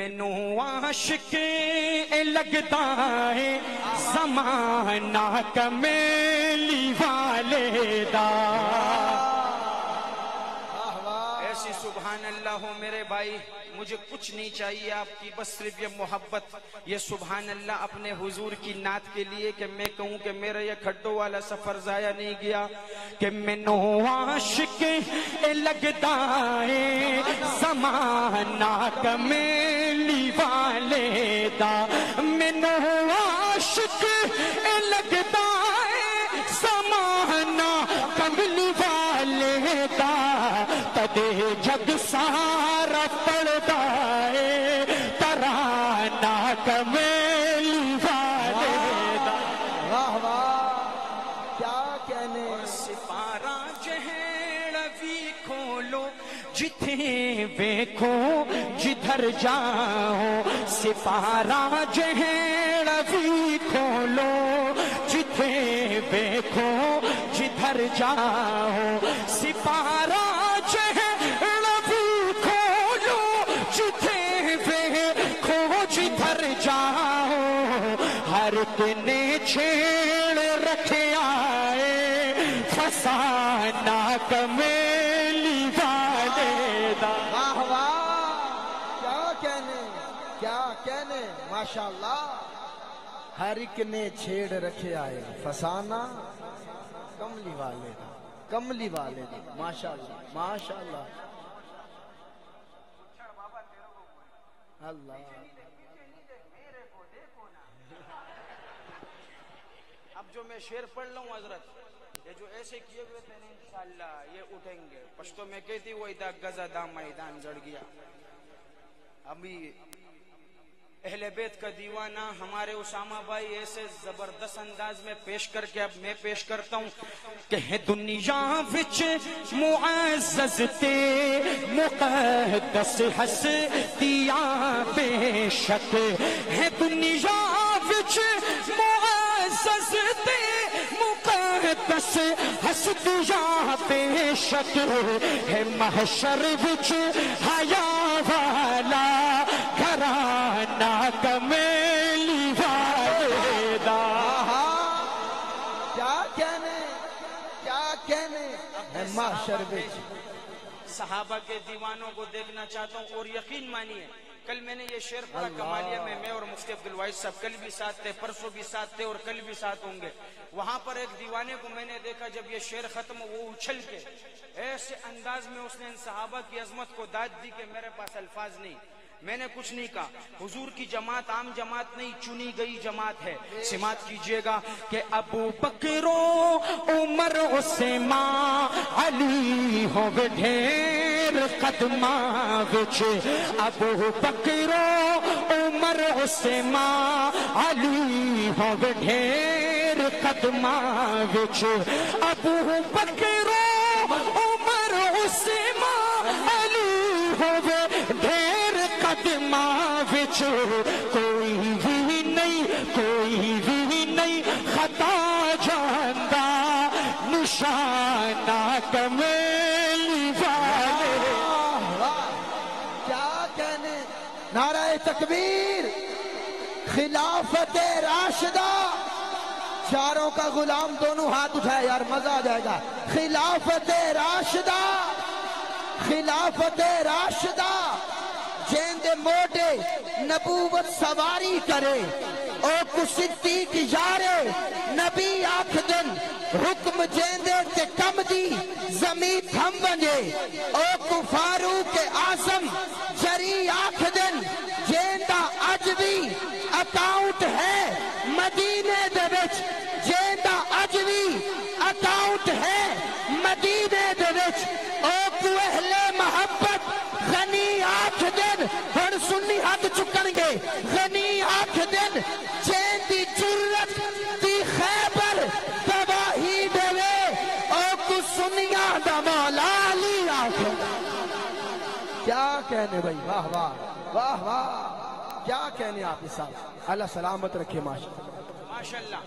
مینوں عاشق لگدا ہے زمانہ کمیلی والے دا۔ ایسی سبحان اللہ ہو میرے بھائی، مجھے کچھ نہیں چاہیے آپ کی، بس صرف یہ محبت، یہ سبحان اللہ اپنے حضور کی نعت کے لیے کہ میں کہوں کہ میرا یہ کھڈو والا سفر ضائع نہیں گیا، کہ مینوں عاشق لگدا ہے زمانہ کمیلی والے دا، مینوں عاشق لگدا ہے زمانہ کملی والے دا، تدے جگ سارا پڑدا ہے ترانہ کمیلی والے دا۔ واہ واہ کیا کہنے، اور سپارہ جہڑا بھی کھولو جتھے ویکھو جدھر جاؤ، سپارہ جہڑا بھی کھولو جتھے ویکھو جدھر جاؤ، سپارہ جہڑا بھی کھولو جتھے ویکھو جدھر جاؤ، ہر کنے چھیڑ رکھیا ہے فسانہ کمیلی والے دا۔ واہ واہ کیا کہنے، کیا کہنے، ماشاءاللہ، ہر ایک نے چھیڑ رکھے آئے فسانہ کملی والے دا، کملی والے دا، ماشاءاللہ ماشاءاللہ اللہ۔ اب جو میں شعر پڑھ لوں حضرت، یہ جو ایسے کیے ہوئے تھے انشاءاللہ یہ اٹھیں گے، پشتو میں کہتی وہ ادا گزا دا میدان جڑ گیا۔ ابھی اہل بیت کا دیوانہ ہمارے اسامہ بھائی ایسے زبردست انداز میں پیش کر کے اب میں پیش کرتا ہوں کہ ہے دنیا وچ معزز تے مقدس ہستیاں بے شک، ہے دنیا وچ معزز تے مقدس ہستیاں بے شک، ہے محشر وچ حیا والا گھرانہ کمیلی والے دا۔ کیا کہنے، کیا کہنے، ہے محشر وچ۔ صحابہ کے دیوانوں کو دیکھنا چاہتا ہوں، اور یقین مانیے کل میں نے یہ شعر پڑھا کمالیہ میں اور مفتی عبدالواحد صاحب کل بھی ساتھ تھے، پرسوں بھی ساتھ تھے اور کل بھی ساتھ ہوں گے۔ وہاں پر ایک دیوانے کو میں نے دیکھا جب یہ شعر ختم وہ اچھل کے ایسے انداز میں اس نے ان صحابہ کی عظمت کو داد دی کہ میرے پاس الفاظ نہیں، میں نے کچھ نہیں کہا۔ حضور کی جماعت عام جماعت نہیں، چنی گئی جماعت ہے۔ سماعت کیجئے گا کہ ابو بکر و عمر عثمان علی ہو ڈھیر قدماں وچ، ابو بکر و عمر عثمان علی ہو ڈھیر قدماں وچ، ابو بکر و عمر عثمان علی ہو ڈھیر قدماں وچ، کوئی بھی نہیں کوئی بھی نہیں خطا جاندا نشانہ کمیلی والے۔ کیا کہنے، نعرہ تکبیر، خلافت راشدہ، چاروں کا غلام دونوں ہاتھ اٹھائے یار مزہ آ جائے گا۔ خلافت راشدہ، خلافت راشدہ، جیندے موٹے نبوت سواری کرے، او کو صدیق یارے نبی آکھ دن، حکم جیندے تے کم دی زمین تھم بنجے، او کو فاروق اعظم جری آکھ دن، جیندہ اج بھی اکاؤنٹ ہے مدینے دے وچ، جیندہ اج بھی اکاؤنٹ ہے مدینے دے وچ، او کو اہل محبت غنی آکھ دن، ہن سنی ہاتھ چکن گے، غنی آکھ دن، جین دی جرت دی خیبر گواہی دے، او کو سنیا دا مولا علی آکھ دن۔ کیا کہنے بھائی، واہ واہ واہ واہ، کیا کہنے آپ اس ساتھ، اللہ سلامت رکھے ماشاءاللہ ماشاءاللہ۔